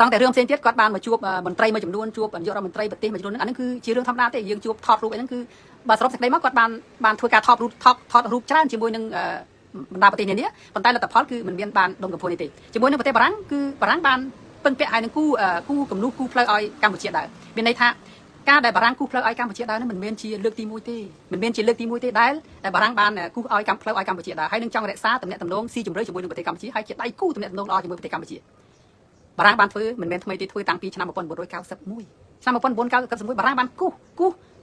ตั้งแต่เรื่องเส้นเทียดก็บ้านมาจูบมันไตรมาจำนวนจูบยอดมันไตรปฏิมาจำนวนอันนั้นคือชีเรื่องธรรมดาแต่ยังจูบทอดรูปอันนั้นคือบาสรบสักได้มากกว่าบ้านทัวร์การทอดรูปชราจมูกหนึ่งบรรดาปฏิเนี่ยปัจจัยเราแต่พอดคือมันเวียนบ้านดมกับโพนิติจมูกหนึ่งปฏิบารังคือบารังบ้านเป็นเปะไอ้หนึ่งกู้กับลูกกู้เพลย์ไอ้กัมพูชีได้เป็นในท่าการได้บารังกู้เพลย์ไอ้กัมพูชีได้นั้นมันเวียนชีเลือกตีมวยตีมันเวียนชีเลือกตีมวยตีได้แต่บารังบ้านกู้ไอ้กัมเพลย์ไอ้กัมพูชีได้ให้หนึ่งจังเรศาตำแหน่งตำแหน่งซีจมูกจมูกหนึ่งปฏิกัมพูชีให้เกียรติได้กู้ตำแหน่งตำแหน่งรอจมูกปฏิกัมพูชีบารังบ้านฟื้นมันเป็นทำไมที่ฟื้นตั้งปีชนะมาปนบนโดยเก้าสิบมุ้ยชนะมาปนบนเก้าสิบมุ้ยบารังบ้านกู้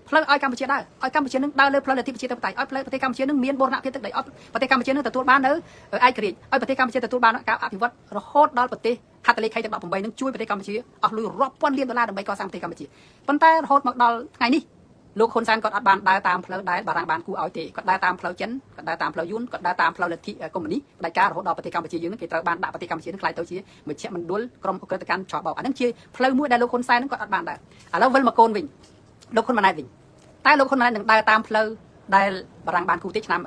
เพลย์ไอ้กัมพูชีได้ไอ้กัมพูชีนึงได้เลยเพลย์ที่ประเทศต่างๆไอ้เพลย์ประเทศกัมพูชีนึงเมียนโบราณที่ต่างๆไอ้ประเทศกัมพูชีนึงแต่ตัวบ้านเนอไอ้กรีดไอ้ประเทศกัมพูชีแต่ตัวบ้านการอภิวัตรโคตรดอลประเทศฮัตเลใครจะบอกผมไปนึงช่วยประเทศกัมพูชีเอาลุยรอบป้อนเลี้ยง$ដើម្បីก่อสร้างประเทศกัมพูชีប៉ុន្តែរហូតមកដល់ថ្ងៃនេះលោកហ៊ុនសែនគាត់អត់បានដើរតាមផ្លូវដែលបារាំងបានគូឲ្យទេគាត់ដើរតាមផ្លូវចិនគាត់ដើរតាមផ្លូវយួនគាត់ដើរតាមផ្លូវលទ្ធិកុម្មុយនីផ្ដាច់ការរហូតដល់ប្រទេសកម្ពុជាយើងនឹងគេត្រូវបានដាក់ប្រទេសកម្ពុជានឹងខ្លាយទៅជាមជ្ឈមណ្ឌលក្រុមអ ுக ្រិតកម្មច្របោកអានឹងជាផ្លូវមួយដែលលោកហ៊ុនសែននឹងគាត់អត់បានដើរឥឡូវវិលមកកូនវិញលោកហ៊ុនម៉ាណែតវិញតែលោកហ៊ុនម៉ាណែតនឹងដើរតាមផ្លូវដែលបារាំងបានគូទេឆ្នាំ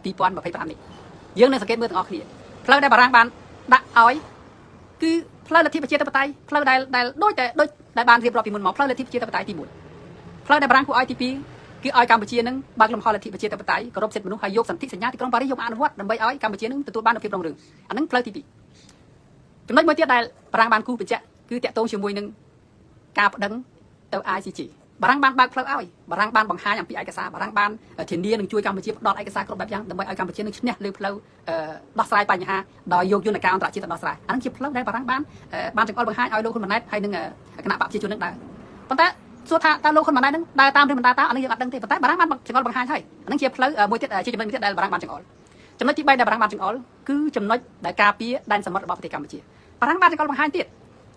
2025នេះយើងនឹងសង្កេតមើលទាំងអស់គ្នាផ្លូវដែលបារាំងបានដាក់ឲ្យគឺផ្លូវលទ្ធិប្រជាធិបតេយ្យផ្លូវដែលដូចដែលបានរៀបរាប់ពីមុនមកផ្លូវលទ្ធិប្រជាធិបតេយ្យទី1ផ្លូវដែលបារាំងគូឲ្យទី2គឺឲ្យកម្ពុជានឹងបើកលំហលទ្ធិប្រជាធិបតេយ្យគោរពសិទ្ធិមនុស្សហើយយកសន្ធិសញ្ញាទីក្រុងប៉ារីសយកអនុវត្តដើម្បីឲ្យកម្ពុជានឹងទទួលបាននូវភាពរុងរឿងអានឹងផ្លូវទី2ចំណុចមួយទៀតដែលបារាំងបានគូបញ្ជាក់គឺតាក់ទងជាមួយនឹងការប្តឹងទៅ ICJ បារាំងបានបើកផ្លូវឲ្យបារាំងបានបង្ហាញអំពីឯកសារបារាំងបានធានានឹងជួយកម្ពុជាផ្ដល់ឯកសារគ្រប់បែបយ៉ាងដើម្បីឲ្យកម្ពុជានឹងឈ្នះលើផ្លូវដោះស្រាយបញ្ហាដោយយកយន្តការអន្តរជាតិទៅដោះស្រាយអានឹងជាផ្លូវដែលបារាំងបានចង្អុលបង្ហាញឲ្យលោកហ៊ុនម៉ាណែតហើយនឹងគណៈបកប្រជាជននឹងដែរប៉ុន្តែសួរថាតើលោកហ៊ុនម៉ាណែតនឹងដើរតាមឬមិនដើរតាមអានេះយើងអត់ដឹងទេប៉ុន្តែបារាំងបានចង្អុលបង្ហាញហើយអានឹងជាផ្លូវមួយទៀតជាចំណុចមួយទៀតដែលបារាំងបានចង្អុលចំណុចទី3ដែលបារាំងបានចង្អុលគឺចំណុចដែលការពារដែនសមុទ្ររបស់ប្រទេសកម្ពុជាបារាំងបានចង្អុលបង្ហាញទៀត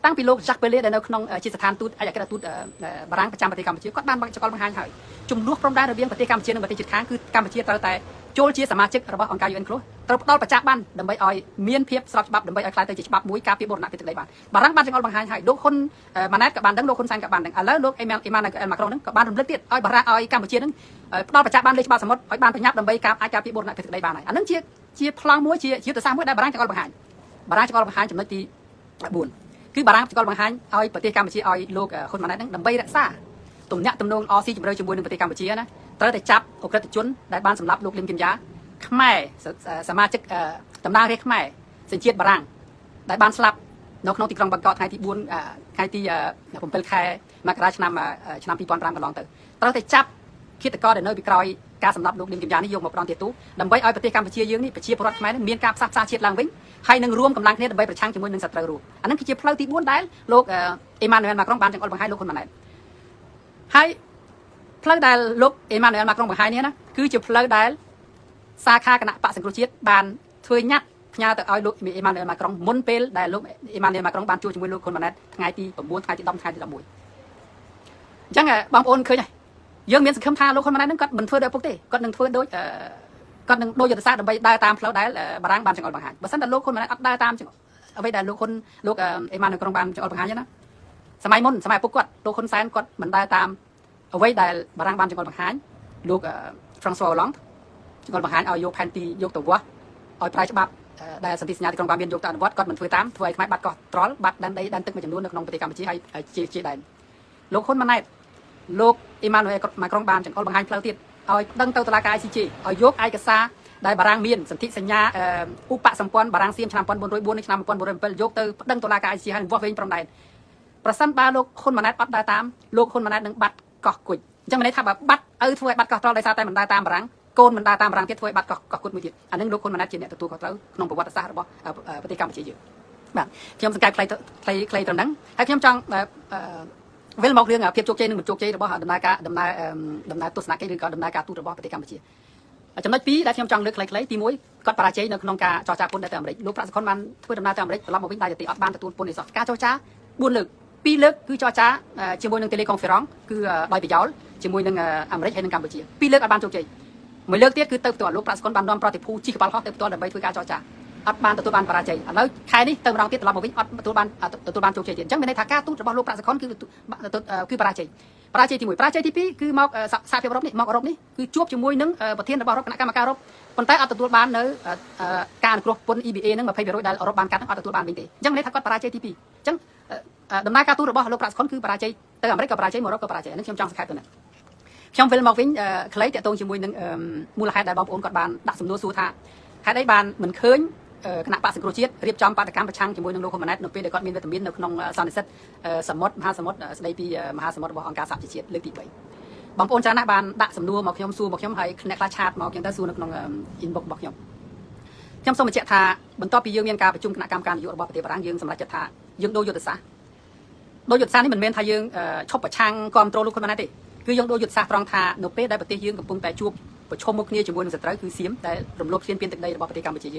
តាំងពីលោកចាក់ពេលលេដែលនៅក្នុងជាស្ថានទូតឯកអគ្គរដ្ឋទូតបារាំងប្រចាំប្រទេសកម្ពុជាគាត់បានចង្អុលបង្ហាញហើយចំនួនព្រំដែនរវាងប្រទេសកម្ពុជានិងប្រទេសជិតខាងគឺកម្ពុជាត្រូវតែចូលជាសមាជិករបស់អង្គការ UN គ្រោះត្រូវផ្ដល់បច្ចៈបានដើម្បីឲ្យមានភាពស្របច្បាប់ដើម្បីឲ្យខ្លាយទៅជាច្បាប់មួយការពារបូរណភាពទឹកដីបានបារាំងបានចង្អុលបង្ហាញហើយលោកហ៊ុនម៉ាណែតក៏បានដឹងលោកហ៊ុនសែនក៏បានដឹងឥឡូវលោកអេម៉ានូអែលម៉ាក្រុងនឹងក៏បានរំលឹកទៀតឲ្យបារាំងឲ្យកម្ពុជានឹងផ្ដល់បច្ចៈបានលើច្បាប់សមុទ្រឲ្យបានប្រញាប់ដើម្បីអាចការពារបូរណភាពទឹកដីបានហើយអានឹងជាប្លង់មួយជាយុទ្ធសាស្ត្រមួយដែលបារាំងចង្អុលបង្ហាញបារាំងចង្អុលបង្ហាញចំណុចទី4គឺបារាំងចង្អុលបង្ហាញឲ្យប្រទេសកម្ពុជាឲ្យលោកហ៊ុនម៉ាណែតនឹងដើម្បីរក្សាទំនាក់ទំនងល្អស៊ីជម្រៅជាមួយនឹងប្រទេសកម្ពុជាណាត្រូវតែចាប់អ ுக ្រិតជនដែលបានសម្លាប់លោកលឹមគិនយ៉ាខ្មែរសមាជិកតំណាងរាស្ត្រខ្មែរសញ្ជាតិបារាំងដែលបានស្លាប់នៅក្នុងទីក្រុងបាងកកថ្ងៃទី4ខែទី7ខែមករាឆ្នាំ2005កន្លងទៅត្រូវតែចាប់ឃាតករដែលនៅពីក្រោយការសម្លាប់លោកលឹមគិនយ៉ានេះយកមកផ្ដន់ទាទោសដើម្បីឲ្យប្រទេសកម្ពុជាយើងនេះប្រជាពលរដ្ឋខ្មែរនឹងមានការផ្សះផ្សាជាតិឡើងវិញហើយនឹងរួមកម្លាំងគ្នាដើម្បីប្រឆាំងជាមួយនឹងសត្រូវរូបអានឹងគឺជាផ្លូវទី4ដែលលោកអេម៉ានូអែលម៉ាក្រុងបានចង្អុលបង្ហាញលោកហ៊ុនម៉ាណែតហើយផ្លូវដែលលោកអេម៉ានូអែលម៉ាក្រុងបង្ហាញនេះណាគឺជាផ្លូវដែលសាខាគណៈបកសង្គ្រោះជាតិបានធ្វើញ៉ាត់ផ្ញើទៅឲ្យលោកអេម៉ានូអែលម៉ាក្រុងមុនពេលដែលលោកអេម៉ានូអែលម៉ាក្រុងបានជួបជាមួយលោកហ៊ុនម៉ាណែតថ្ងៃទី9ថ្ងៃទី10ថ្ងៃទី11អញ្ចឹងបងប្អូនឃើញហើយយើងមានសង្ឃឹមថាលោកហ៊ុនម៉ាណែតនឹងគាត់មិនធ្វើដោយពុកទេគាត់នឹងធ្វើដោយគាត់នឹងដូចយុទ្ធសាស្ត្រដើម្បីដើរតាមផ្លូវដែលបារាំងបានចង្អុលបង្ហាញបើមិនតែលោកហ៊ុនម៉ាណែតអត់ដើរតាមអ្វីដែលលោកអេម៉ានូក្រុងបានចង្អុលបង្ហាញណាសម័យមុនសម័យពុកគាត់លោកហ៊ុនសែនគាត់មិនដើរតាមអ្វីដែលបារាំងបានចង្អុលបង្ហាញលោកហ្វ្រង់ស៊ួអឡង់ចង្អុលបង្ហាញឲ្យយកផែនទីយកទៅវាស់ឲ្យប្រាយច្បាប់ដែលសន្ធិសញ្ញាទីក្រុងប៉ារីសយកទៅអនុវត្តគាត់មិនធ្វើតាមធ្វើឲ្យខ្មែរបាត់កោះត្រល់បាត់ដែនដីដែនទឹកមួយចំនួននៅក្នុងប្រទេសកម្ពុជាហើយជាដែនលោកហ៊ុនម៉ាណែតលោកអេម៉ានូអែលម៉ាក្រុងបានចង្អុលបង្ហាញផ្លូវទៀតឲ្យដឹងទៅតុលាការ ICJ ឲ្យយកឯកសារដែលបារាំងមានសន្ធិសញ្ញាឧបសម្ព័ន្ធបារាំងសៀមឆ្នាំ1904និងឆ្នាំ1907យកទៅប្តឹងតុលាការ ICJ ហើយវាស់វែងព្រំដែនប្រសិនបើលោកហ៊ុនម៉ាណែតអត់ដើរតាមលោកហ៊ុនម៉ាណែតនឹងបាត់កោះគុជអញ្ចឹងមានន័យថាបើបាត់ធ្វើឲ្យបាត់កោះត្រល់ដោយសារតែមិនដើរតាមបារាំងកូនមិនដើរតាមបារាំងទៀតធ្វើឲ្យបាត់កោះគុជមួយទៀតអានឹងលោកហ៊ុនម៉ាណែតជាអ្នកទទួលខុសត្រូវក្នុងប្រវត្តិសាស្ត្ររបស់ប្រទេសកម្ពុជាយើងបាទខ្ញុំសង្កេតខ្លីត្រឹមហ្នឹងហើយខ្ញុំចង់វិលមករឿងភាពជោគជ័យនិងមិនជោគជ័យរបស់ដំណើរទស្សនកិច្ចឬក៏ដំណើរការទូតរបស់ប្រទេសកម្ពុជាចំណុច2ដែលខ្ញុំចង់លើកខ្លីៗទី1គាត់បរាជ័យនៅក្នុងការចរចាពន្ធទៅអាមេរិកលោកប្រាក់សុខុនបានធ្វើដំណើរទៅអាមេរិកត្រឡប់មកវិញតែទីអត់បានទទួលពន្ធនេះសោះការចរចា4លើក2លើកគឺចរចាជាមួយនឹង Teleconference គឺដោយប្រយោលជាមួយនឹងអាមេរិកហើយនឹងកម្ពុជា2លើកអត់បានជោគជ័យមួយលើកទៀតគឺទៅផ្ទាល់លោកប្រាក់សុខុនបាននាំប្រតិភូជិះកប៉ាល់ហោះទៅផ្ទាល់ដើម្បីធ្វើការចរចាអត់បានទទួលបានបរាជ័យឥឡូវខែនេះទៅម្ដងទៀតត្រឡប់មកវិញអត់ទទួលបានជោគជ័យទៀតអញ្ចឹងមានន័យថាការទូតរបស់លោកប្រាក់សុខុនគឺបរាជ័យទី1បរាជ័យទី2គឺមកសហភាពអឺរ៉ុបនេះមកអឺរ៉ុបនេះគឺជួបជាមួយនឹងប្រធានរបស់អឺរ៉ុបគណៈកម្មការអឺរ៉ុបប៉ុន្តែអត់ទទួលបាននៅការអនុគ្រោះពន្ធ EBA ហ្នឹង 20% ដែលអឺរ៉ុបបានកាត់ហ្នឹងអត់ទទួលបានវិញទេអញ្ចឹងមានន័យថាគាត់បរាជ័យទី2អញ្ចឹង ដំណើរការទូតរបស់លោកប្រាក់សុខុនគឺបរាជ័យទៅអាមេរិកក៏បរាជ័យមកអឺរ៉ុបក៏បរាជ័យហ្នឹងខ្ញុំចង់សង្ខេបទៅណាខ្ញុំវិលមកវិញខ្លីតាក់ទងជាមួយនឹងមូលហេតុដែលបងប្អូនគាត់បានដាក់សំណួរសួរថាហេតុអីបានមិនឃើញគណៈបកសង្គ្រោះជាតិរៀបចំបាតកម្មប្រឆាំងជាមួយនឹងលោកហ៊ុនម៉ាណែតនៅពេលដែលគាត់មានវេទមាននៅក្នុងសន្និសីទសមុទ្រមហាសមុទ្រស្ដីពីមហាសមុទ្ររបស់អង្គការសហជីវជាតិលើកទី3បងប្អូនច្រើនណាស់បានដាក់សំណួរមកខ្ញុំសួរមកខ្ញុំហើយអ្នកខ្លះឆាតមកខ្ញុំទៅសួរនៅក្នុង inbox របស់ខ្ញុំសូមបញ្ជាក់ថាបន្ទាប់ពីយើងមានការប្រជុំគណៈកម្មការនយោបាយរបស់ប្រទេសបារាំងយើងសម្រេចចិត្តថាយើងដូរយុទ្ធសាស្ត្រនេះមិនមែនថាយើងឈប់ប្រឆាំងគ្រប់គ្រងលោកហ៊ុនម៉ាណែតទេគឺយើងដូរយុទ្ធសាស្ត្រត្រង់ថានៅពេលដែលប្រទេសយើងកំពុងតែជួបប្រឈមមុខគ្នាជាមួយនឹងសត្រូវគឺសៀមដែលរំលោភឈ្លានពានទឹកដីរបស់ប្រទេសកម្ពុជា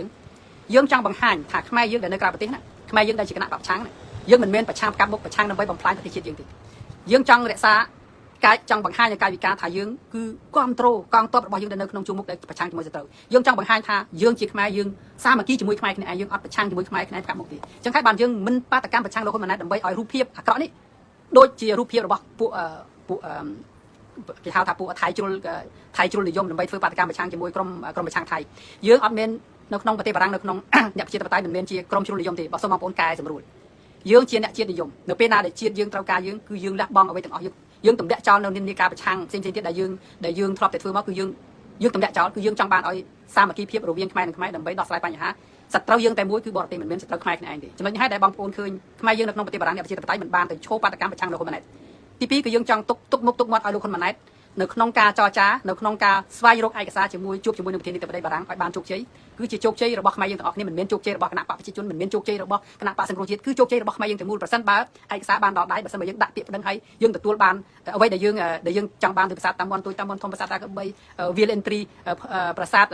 យើងចង់បង្ហាញថាខ្មែរយើងដែលនៅក្រៅប្រទេសណាខ្មែរយើងដែលជាគណៈបកប្រឆាំងយើងមិនមែនប្រឆាំងកាប់មុខប្រឆាំងដើម្បីបំផ្លាញប្រទេសជាតិយើងទេយើងចង់រក្សាកាយចង់បង្ហាញកាយវិការថាយើងគឺគ្រប់គ្រងកងទ័ពរបស់យើងដែលនៅក្នុងជួរមុខដែលប្រឆាំងជាមួយសត្រូវយើងចង់បង្ហាញថាយើងជាខ្មែរយើងសាមគ្គីជាមួយខ្មែរគ្នាឯងយើងអត់ប្រឆាំងជាមួយខ្មែរគ្នាកាប់មុខទេអញ្ចឹងហើយបានយើងមិនបាតកម្មប្រឆាំងលោកហ៊ុនម៉ាណែតដើម្បីឲ្យរូបភាពអាក្រក់នេះដូចជារូបភាពរបស់ពួកគេហៅថាពួកថៃជ្រុលនិយមដើម្បីធ្វើបាតកម្មប្រឆាំងជាមួយក្រុមប្រឆាំងថៃយើងអត់មាននៅក្នុងប្រទេសបារាំងនៅក្នុងអ្នកប្រជាធិបតេយ្យមិនមែនជាក្រុមជ្រុលនិយមទេបើសូមបងប្អូនកែសម្រួលយើងជាអ្នកជាតិនិយមនៅពេលណាដែលជាតិយើងត្រូវការយើងគឺយើងលះបង់អ្វីទាំងអស់យើងទម្លាក់ចោលនៅនាការប្រឆាំងផ្សេងៗទៀតដែលយើងធ្លាប់តែធ្វើមកគឺយើងទម្លាក់ចោលគឺយើងចង់បានឲ្យសាមគ្គីភាពរវាងខ្មែរនិងខ្មែរដើម្បីដោះស្រាយបញ្ហាសត្រូវយើងតែមួយគឺបរទេសមិនមែនសត្រូវខ្មែរគ្នាឯងទេចំណុចនេះហើយដែលបងប្អូនឃើញខ្មែរយើងនៅក្នុងប្រទេសបារាំងអ្នកប្រជាធិបតេយ្យមិនបានទៅឈោបាតកម្មប្រឆាំងលោកហ៊ុនម៉ាណែតទី2គឺយើងចង់ទុកមុខទុកមាត់ឲ្យលោកហ៊ុនម៉ាណែតនៅក្នុងការចរចានៅក្នុងការស្វែងរកឯកសារជាមួយនឹងប្រធានាធិបតីបារាំងឲ្យបានជោគជ័យគឺជាជោគជ័យរបស់ខ្មែរយើងទាំងអស់គ្នាមិនមែនជោគជ័យរបស់គណៈបកប្រជាជនមិនមែនជោគជ័យរបស់គណៈបកសង្គ្រោះជាតិគឺជោគជ័យរបស់ខ្មែរយើងទាំងមូលប្រសិនបើឯកសារបានដល់ដៃបើសិនបើយើងដាក់ពាក្យប្តឹងហើយយើងទទួលបានអ្វីដែលយើងចង់បានពីប្រាសាទតាមមន់ទុយតាមមន់ធំប្រាសាទតាកបីវាលអេនទ្រីប្រាសាទស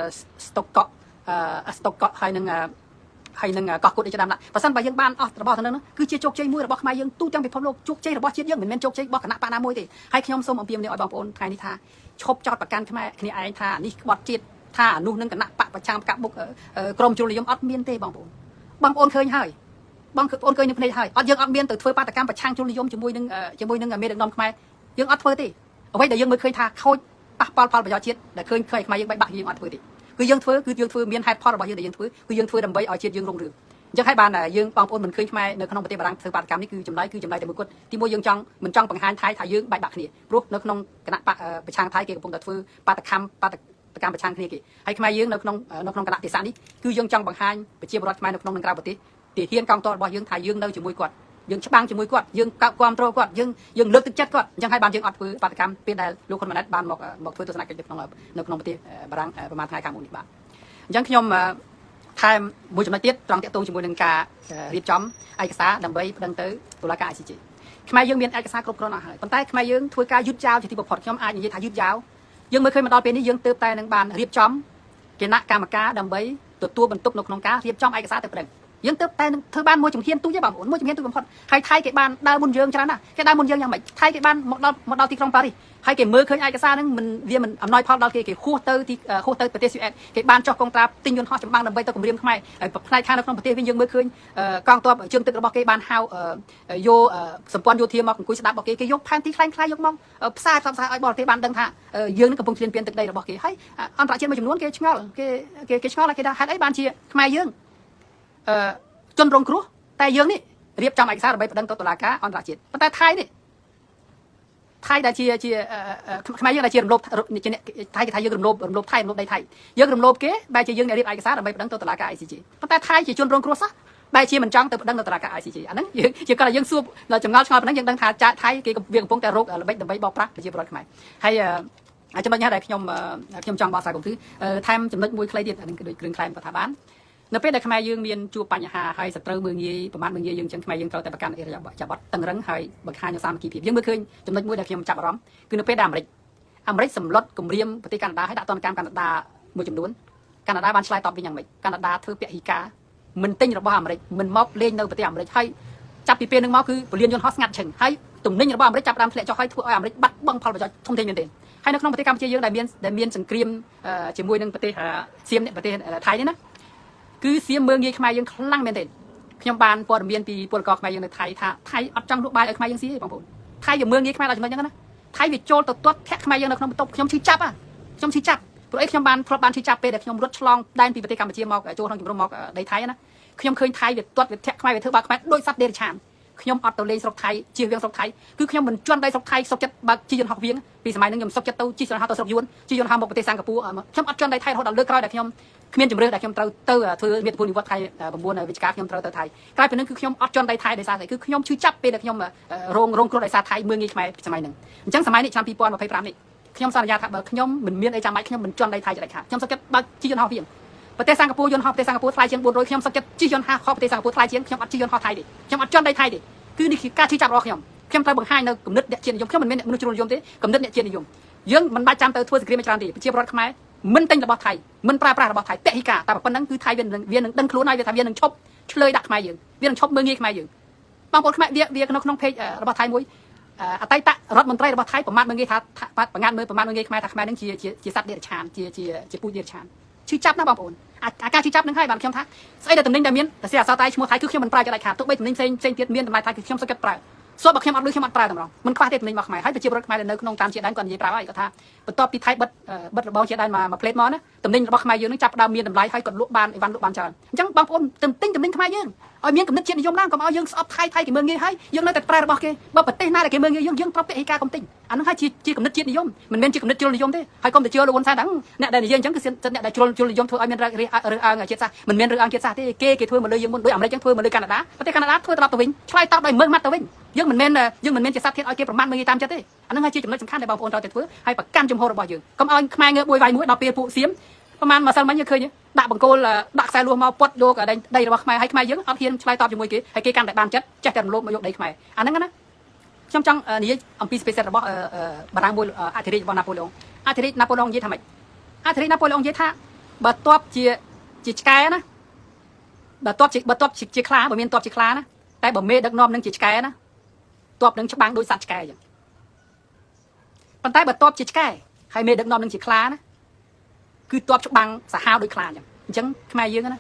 ្តុកកក់ហើយនឹងកោះគុតឯជាដើមណាបើសិនបើយើងបានអស់របស់ទាំងនោះគឺជាជោគជ័យមួយរបស់ខ្មែរយើងទូទាំងពិភពលោកជោគជ័យរបស់ជាតិយើងមិនមែនជោគជ័យរបស់គណៈបកណាមួយទេហើយខ្ញុំសូមអំពាវនាវឲ្យបងប្អូនថ្ងៃនេះថាឈប់ចោតប្រកាន់ខ្មែរគ្នាឯងថានេះក្បត់ជាតិថាអានោះនឹងគណៈបកប្រឆាំងកាប់មុខក្រមជ្រុលនិយមអត់មានទេបងប្អូនឃើញហើយបងប្អូនឃើញនៅភ្នែកហើយអត់យើងអត់មានទៅធ្វើបាតកម្មប្រឆាំងជ្រុលនិយមជាមួយនឹងមេដឹកនាំខ្មែរយើងអត់ធ្វើទេអ្វីដែលយើងមើលឃើញថាខូចប៉ះពាល់ផលប្រយោជន៍ជាតិដែលឃើញខ្មែរយើងបែកបាក់យើងអត់ធ្វើទេគឺយើងធ្វើមានហេតុផលរបស់យើងដែលយើងធ្វើគឺយើងធ្វើដើម្បីឲ្យជាតិយើងរុងរឿងអញ្ចឹងហើយបានយើងបងប្អូនមិនឃើញខ្មែរនៅក្នុងប្រទេសបារាំងធ្វើបាតកម្មនេះគឺចម្លើយតែមួយគត់ទីមួយយើងមិនចង់បង្ហាញថៃថាយើងបែកបាក់គ្នាព្រោះនៅក្នុងគណៈប្រឆាំងថៃគេកំពុងតែធ្វើបាតកម្មប្រឆាំងគ្នាគេហើយខ្មែរយើងនៅក្នុងគណៈទេសៈនេះគឺយើងចង់បង្ហាញប្រជាពលរដ្ឋខ្មែរនៅក្នុងនិងក្រៅប្រទេសទាហានកងទ័ពរបស់យើងថាយើងនៅជាមួយគាត់យើងច្បាំងជាមួយគាត់យើងគ្រប់គ្រងគាត់យើងលើកទឹកចិត្តគាត់អញ្ចឹងហើយបានយើងអត់ធ្វើបាតកម្មពេលដែលលោកហ៊ុនម៉ាណែតបានមកធ្វើទស្សនកិច្ចនៅក្នុងប្រទេសបារាំងប្រហែលថ្ងៃខាងមុខនេះបាទអញ្ចឹងខ្ញុំថែមមួយចំណុចទៀតត្រង់តាក់ទងជាមួយនឹងការរៀបចំឯកសារដើម្បីប្តឹងទៅតុលាការ ICJ ខ្មែរយើងមានឯកសារគ្រប់គ្រាន់អស់ហើយប៉ុន្តែខ្មែរយើងធ្វើការយឺតយ៉ាវជាទីបំផុតខ្ញុំអាចនិយាយថាយឺតយ៉ាវយើងមើលឃើញមកដល់ពេលនេះយើងទើបតែនឹងបានរៀបចំគណៈកម្មការដើម្បីទទួលបន្ទុកនៅក្នុងការរៀបចំឯកសារទៅប្តឹងយើងទើបតែនឹងធ្វើបានមួយជំហានទូចទេបងប្អូនមួយជំហានទូចបំផុតហើយថៃគេបានដើរមុនយើងច្រើនណាស់គេដើរមុនយើងយ៉ាងម៉េចថៃគេបានមកដល់ទីក្រុងប៉ារីសហើយគេមើលឃើញឯកសារហ្នឹងវាមិនអំណោយផលដល់គេហួសទៅប្រទេសស៊ូអែតគេបានចុះកងត្រាទិញយន្តហោះចម្បាំងដើម្បីទៅគម្រាមខ្មែរហើយផ្នែកខាងនៅក្នុងប្រទេសវិញយើងមើលឃើញកងទ័ពជើងទឹករបស់គេបានហៅយកសម្ព័ន្ធយោធាមកអង្គុយស្ដាប់របស់គេយកផែនទីខ្លាំងៗយកមកផ្សាយឲ្យបរទេសបានដឹងថាយើងនឹងកំពុងឈ្លានពានទឹកដីរបស់គេហើយអន្តរជាតិមួយចំនួនគេឆ្ងល់គេឆ្ងល់ហើយគេថាហេតុអីបានជាខ្មែរយើងជនរងគ្រោះតែយើងនេះរៀបចំឯកសារដើម្បីប្តឹងទៅតុលាការអន្តរជាតិប៉ុន្តែថៃដែលជាខ្មែរយើងដែលជារំលោភថៃគេថាយើងរំលោភថៃរំលោភដីថៃយើងរំលោភគេបែរជាយើងរៀបឯកសារដើម្បីប្តឹងទៅតុលាការ ICJ ប៉ុន្តែថៃជាជនរងគ្រោះសោះបែរជាមិនចង់ទៅប្តឹងទៅតុលាការ ICJ អាហ្នឹងជាគាត់តែយើងសួរដល់ចម្ងល់ឆ្ងល់ប៉ុណ្ណឹងយើងដឹងថាថៃគេវាកំពុងតែរកល្បិចដើម្បីបោកប្រាស់ប្រជាពលរដ្ឋខ្មែរហើយចំណុចនេះដែលខ្ញុំចង់បកស្រាយកំគឺថែមចំណុចមួយខ្លីទៀតអានឹងគឺដូចគ្រឿងខ្លែងថាបាននៅពេលដែលខ្មែរយើងមានជួបបញ្ហាហើយសត្រូវមើងងាយប្រមាណមើងងាយយើងចឹងខ្មែរយើងត្រូវតែប្រកាន់អរិយាប័ត្រតឹងរឹងហើយបង្ហាញនូវសាមគ្គីភាពយើងមើលឃើញចំណុចមួយដែលខ្ញុំចាប់អារម្មណ៍គឺនៅពេលដែលអាមេរិកសម្លុតគម្រាមប្រទេសកាណាដាឲ្យដាក់ទណ្ឌកម្មកាណាដាមួយចំនួនកាណាដាបានឆ្លើយតបវិញយ៉ាងម៉េចកាណាដាធ្វើពហិការមិនទិញរបស់អាមេរិកមិនមកលេងនៅប្រទេសអាមេរិកហើយចាប់ពីពេលហ្នឹងមកគឺពលានយន្តហោះស្ងាត់ឈឹងហើយទំនិញរបស់អាមេរិកចាប់ដើមធ្លាក់ចុះហើយធ្វើឲ្យអាមេរិកបាត់បង់ផលប្រយោជន៍ធំធេងមែនទែនហើយនៅក្នុងប្រទេសកម្ពុជាយើងដែលមានសង្គ្រាមជាមួយនឹងប្រទេសសៀមប្រទេសថៃនេះណាគឺសៀមមើងងាយខ្មែរយើងខ្លាំងមែនទេខ្ញុំបានព័ត៌មានពីពលករខ្មែរយើងនៅថៃថាថៃអត់ចង់លក់បាយឲ្យខ្មែរយើងស៊ីទេបងប្អូនថៃវាមើងងាយខ្មែរដល់ចំណុចហ្នឹងណាថៃវាចូលទៅទាត់ធាក់ខ្មែរយើងនៅក្នុងបន្ទប់ខ្ញុំឈឺចាប់ព្រោះអីខ្ញុំបានធ្លាប់បានឈឺចាប់ពេលដែលខ្ញុំរត់ឆ្លងដែនពីប្រទេសកម្ពុជាមកចូលក្នុងជំរំមកដីថៃណាខ្ញុំឃើញថៃវាទាត់វាធាក់ខ្មែរវាធ្វើបាបខ្មែរដូចសត្វដេរឆាន ខ្ញុំអត់ទៅលេងស្រុកថៃជិះវៀងស្រុកថៃគឺខ្ញុំមិនជន់ដៃស្រុកថៃសុកចិត្តបើជិះយន្តហោះវៀងពីសម័យហ្នឹងខ្ញុំសុកចិត្តទៅជិះយន្តហោះទៅស្រុកយួនជិះយន្តហោះមកប្រទេសសិង្ហបុរីខ្ញុំអត់ជន់ដៃថៃរហូតដល់លើកក្រោយដែលខ្ញុំគ្មានជំរឿនដែលខ្ញុំត្រូវទៅធ្វើមាតុភូមិនិវត្តន៍ថៃ9វិច្ឆិកាខ្ញុំត្រូវទៅថៃក្រោយពីហ្នឹងគឺខ្ញុំអត់ជន់ដៃថៃដោយសារតែគឺខ្ញុំឈឺចាប់ពេលដែលខ្ញុំរងគ្រោះដោយសារថៃមើងងាយខ្មែរសម័យហ្នឹងអញ្ចឹងសម័យនេះឆ្នាំ2025នេះខ្ញុំសន្យាថាបើខ្ញុំមិនមានអីចាំបាច់ខ្ញុំមិនជន់ដៃថៃចរិតខាខ្ញុំសុកចិត្តបើជិះយន្តហោះវៀងប្រទេសសិង្ហបុរីយន្តហោះប្រទេសសិង្ហបុរីថ្លៃជាង400ខ្ញុំសុកចិត្តជិះយន្តហោះប្រទេសសិង្ហបុរីថ្លៃជាងខ្ញុំអត់ជិះយន្តហោះថៃទេខ្ញុំអត់ជន់ដៃថៃទេគឺនេះគឺការជិះចាប់របស់ខ្ញុំត្រូវបង្ហាញនៅគំនិតអ្នកជាតិនិយមខ្ញុំមិនមែនអ្នកមនុស្សជ្រុលនិយមទេគំនិតអ្នកជាតិនិយមយើងមិនបាច់ចាំទៅធ្វើសង្គ្រាមច្រើនទេប្រជាពលរដ្ឋខ្មែរមិនទិញរបស់ថៃមិនប្រើប្រាស់របស់ថៃតេហិកាតែប៉ុណ្្នឹងគឺថៃវានឹងដឹងខ្លួនហើយវាថាវានឹងឈប់ឆ្លើយដាក់ខ្មែរយើងវានឹងឈប់មើងងាយខ្មែរយើងបងប្អូនខ្មែរវាក្នុងเพจរបស់ថៃមួយអតីតរដ្ឋមន្ត្រីរបស់ថៃប្រមាថមើងងាយថាបង្ងាត់មើលប្រមាថមើងងាយខ្មែរថាខ្មែរនឹងជាសត្វដេរឆានជាពូជដេរឆានឈឺចាប់ណាបងប្អូនអាការឈឺចាប់នឹងហើយបានខ្ញុំថាស្អីដែលតំណែងដែលមានតែអសរតៃឈ្មោះថៃគឺខ្ញុំមិនប្រើចរិតខាតទោះបីតំណែងផ្សេងទៀតមានតម្លៃថៃគឺខ្ញុំសុខចិត្តប្រើសូមបើខ្ញុំអត់លុយខ្ញុំអត់ប្រើតែម្ដងមិនខ្វះទេតំណែងមកខ្មែរហើយប្រជាពលរដ្ឋខ្មែរនៅក្នុងតាមជាដែនគាត់និយាយប្រាប់ហើយគាត់ថាបន្ទាប់ពីថៃបិទរបងជាដែនមកផ្លេតមកណាតំណែងរបស់ខ្មែរយើងនឹងចាប់ផ្ដើមមានតម្លៃហើយគាត់លក់បានអីវ៉ាន់លក់បានច្រើនអញ្ចឹងបងប្អូនទិញតំណែងខ្មែរយើងឲ្យមានគំនិតជាតិនិយមឡើងកុំឲ្យយើងស្អប់ថៃគេមើងងាយហើយយើងនៅតែប្រើរបស់គេបើប្រទេសណាដែលគេមើងងាយយើងត្រូវពាក់ឯកាកុំទិញអានឹងហើយជាគំនិតជាតិនិយមមិនមែនជាគំនិតជ្រុលនិយមទេហើយកុំទៅជឿលោកហ៊ុនសែនហ្នឹងអ្នកដែលនិយាយអញ្ចឹងគឺអ្នកដែលជ្រុលនិយមធ្វើឲ្យមានរើអើងជាតិសាសន៍មិនមែនរើអើងជាតិសាសន៍ទេគេធ្វើមកលើយើងមុនដូចអាមេរិកអញ្ចឹងធ្វើមកលើកាណាដាប្រទេសកាណាដាធ្វើត្រឡប់ទៅវិញឆ្លើយតបដោយមើងម៉ាត់ទៅវិញយើងមិនមែនជាសត្វធាតុឲ្យគេប្រមាថមើងងាយតាមចិត្តទេអានឹងហើយជាចំណុចសំខាន់ដែលបងប្អូនត្រូវតែធ្វើហើយប្រកាន់ជំហររបស់យើងកុំឲ្យខ្មែរងើបមួយវាយមួយដល់ពេលពួកសៀមប្រហែលម្សិលមិញយើងឃើញដាក់បង្គោលដាក់ខ្សែលួសមកពត់យកដីរបស់ខ្មែរហើយខ្មែរយើងអត់ហ៊ានឆ្លើយតបជាមួយគេហើយគេកាន់តែបានចិត្តចេះតែរំលោភមកយកដីខ្មែរអាហ្នឹងណាខ្ញុំចង់និយាយអំពី space របស់បារាំងមួយអធិរាជរបស់ណាប៉ូឡេអុងអធិរាជណាប៉ូឡេអុងនិយាយថាម៉េចអធិរាជណាប៉ូឡេអុងនិយាយថាបើតបជាឆ្កែណាបើតបជាខ្លាបើមានតបជាខ្លាណាតែបើមេដឹកនាំនឹងជាឆ្កែណាតបនឹងច្បាំងដោយសត្វឆ្កែអញ្ចឹងប៉ុន្តែបើតបជាឆ្កែហើយមេដឹកនាំនឹងជាខ្លាណាគឺតបច្បាំងសាហាវដោយខ្លាអញ្ចឹងខ្មែរយើងណា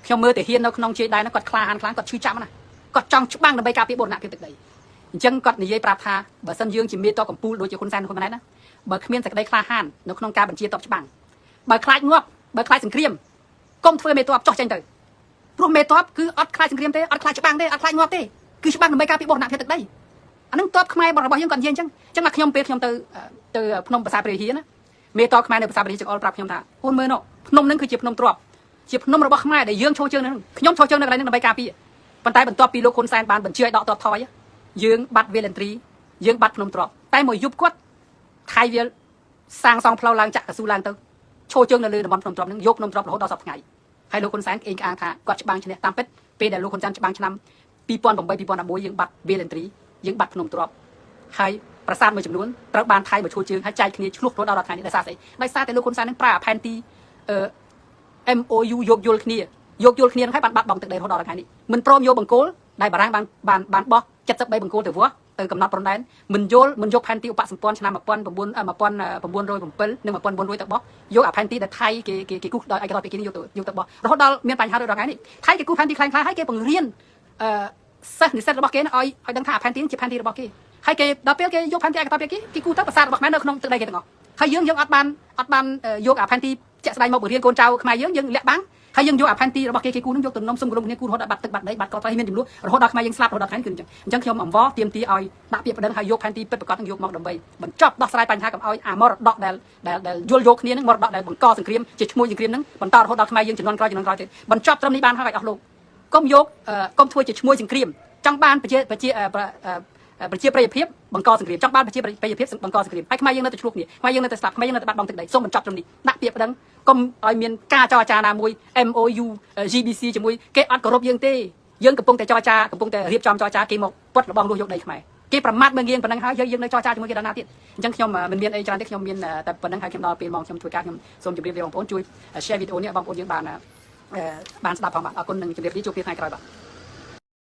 ខ្ញុំមើលតែហ៊ាននៅក្នុងជ័យដែរណាគាត់ខ្លាហានខ្លាំងគាត់ឈឺចាប់ណាគាត់ចង់ច្បាំងដើម្បីការពារបូរណភាពទឹកដីអញ្ចឹងគាត់និយាយប្រាប់ថាបើសិនយើងជាមេតបកម្ពុជាដូចជាហ៊ុនសែនហ៊ុនម៉ាណែតណាបើគ្មានសេចក្តីក្លាហាននៅក្នុងការបញ្ជាតបច្បាំងបើខ្លាចងាប់បើខ្លាចសង្គ្រាមកុំធ្វើមេតបចោះចេញទៅព្រោះមេតបគឺអត់ខ្លាចសង្គ្រាមទេអត់ខ្លាចច្បាំងទេអត់ខ្លាចងាប់ទេគឺច្បាំងដើម្បីការពារបូរណភាពទឹកដីអានឹងតបខ្មែររបស់យើងគាត់និយាយអញ្ចឹងណាខ្ញុំពេលខ្ញុំទៅភ្នំប្រាសាទព្រះវិហារណាមេតបខ្មែរនៅប្រាសាទព្រះវិហារចង្អុលប្រាប់ខ្ញុំថាហ៊ុនមើលនោះភ្នំនឹងគឺជាភ្នំទ្របជាភ្នំរបស់ខ្មែរដែលយើងឈរជើងនឹងខ្ញុំឈរជើងនៅកន្លែងនេះដើម្បីការពារប៉ុន្តែបន្ទាប់ពីលោកហ៊ុនសែនបានបញ្ជាឲ្យដកទ័ពថយយើងបាត់វេលន្ទ្រីយើងបាត់ភ្នំទ្របតែមួយយប់គាត់ថៃវាសាងសង់ផ្លូវឡើងចាក់កស៊ូឡើងទៅឈរជើងនៅលើតំបន់ភ្នំទ្របនឹងយកភ្នំទ្របរហូតដល់សប្តាហ៍ថ្ងៃហើយលោកហ៊ុនសែនអេងក្អាងថាគាត់ច្បាំងឈ្នះតាមពិតពេលដែលលោកហ៊ុនសែនច្បាំងឆ្នាំ2008 2011យើងបាត់វេលន្ទ្រីយើងបាត់ភ្នំទ្របហើយប្រាសាទមួយចំនួនត្រូវបានថៃមកឈរជើងហើយចែកគ្នាឆ្លោះរហូតដល់ថ្ងៃនេះដោយសារស្អីដោយសារតែលោកហ៊ុនសែននឹងប្រើផែនទី MOU យោគយល់គ្នានឹងហើយបានបាត់បង់ទឹកដីរហូតដល់ថ្ងៃនេះមិនព្រមយកបង្គោលដែលបារាំងបានបោះ73បង្គោលទៅវាស់ទៅកំណត់ព្រំដែនមិនយកផែនទីឧបសម្ព័ន្ធឆ្នាំ1907និង1900ទៅបោះយកអាផែនទីដែលថៃគេគូសដោយឯករាជ្យពេគីនយកទៅបោះរហូតដល់មានបញ្ហាដូចដល់ថ្ងៃនេះថៃគេគូសផែនទីខ្លាំងៗហើយគេបង្រៀនសិស្សនិស្សិតរបស់គេឲ្យដឹងថាផែនទីជាផែនទីរបស់គេហើយគេដល់ពេលគេយកផែនទីឯករាជ្យពេគីនគេគូសទៅប្រាសាទរបស់ខ្មែរនៅក្នុងទឹកដីគេទាំងអស់ហើយយើងអត់បានយកអាផែនទីជាក់ស្ដែងមកបង្រៀនកូនចៅខ្មែរយើងលាក់បាំងហើយយើងយកអាផែនទីរបស់គេគូនឹងយកទៅនំសុំក្រុមគ្នាគូរហូតដល់បាត់ទឹកបាត់ដីបាត់កោតត្រីមានចំនួនរហូតដល់ខ្មែរយើងស្លាប់រហូតដល់ថ្ងៃនេះគឺអញ្ចឹងខ្ញុំអង្វរទាមទារឲ្យដាក់ពាក្យប្តឹងហើយយកផែនទីពិតប្រាកដនឹងយកមកដើម្បីបញ្ចប់ដោះស្រាយបញ្ហាកុំឲ្យអាមរតកដែលយល់យកគ្នានឹងមរតកដែលបង្កសង្គ្រាមជាឈ្មោះសង្គ្រាមនឹងបន្តរហូតដល់ខ្មែរយើងជំនាន់ក្រោយទៀតបញ្ចប់ត្រឹមនេះបានហើយអស់លោកកុំធ្វើជាឈ្មោះសង្គ្រាមចង់បានប្រជាប្រិយភាពបង្កសង្គ្រាមចង់បានប្រជាប្រិយភាពបង្កសង្គ្រាមហើយខ្មែរយើងនៅតែឆ្លោះគ្នាខ្មែរយើងនៅតែស្លាប់ខ្មែរយើងនៅតែបាត់បង់ទឹកដីសូមបញ្ចប់ត្រឹមនេះដាក់ពាក្យប្តឹងកុំឲ្យមានការចរចាណាមួយ MOU GBC ជាមួយគេអត់គោរពយើងទេយើងកំពុងតែចរចាកំពុងតែរៀបចំចរចាគេមកពត់របស់លួសយកដីខ្មែរគេប្រមាថមើងងាយប៉ុណ្ណឹងហើយយើងនៅចរចាជាមួយគេដល់ណាទៀតអញ្ចឹងខ្ញុំមិនមានអីច្រើនទេខ្ញុំមានតែប៉ុណ្ណឹងហើយខ្ញុំដល់ពេលមកខ្ញុំធ្វើការខ្ញុំសូមជម្រាបលាបងប្អូនជួយ share វីដេអូនេះបងប្អូនយើងបានស្ដាប់ផងបាទអរគុណនិងជម្រាបលាជួបគ្នាថ្ងៃក្រោយបាទ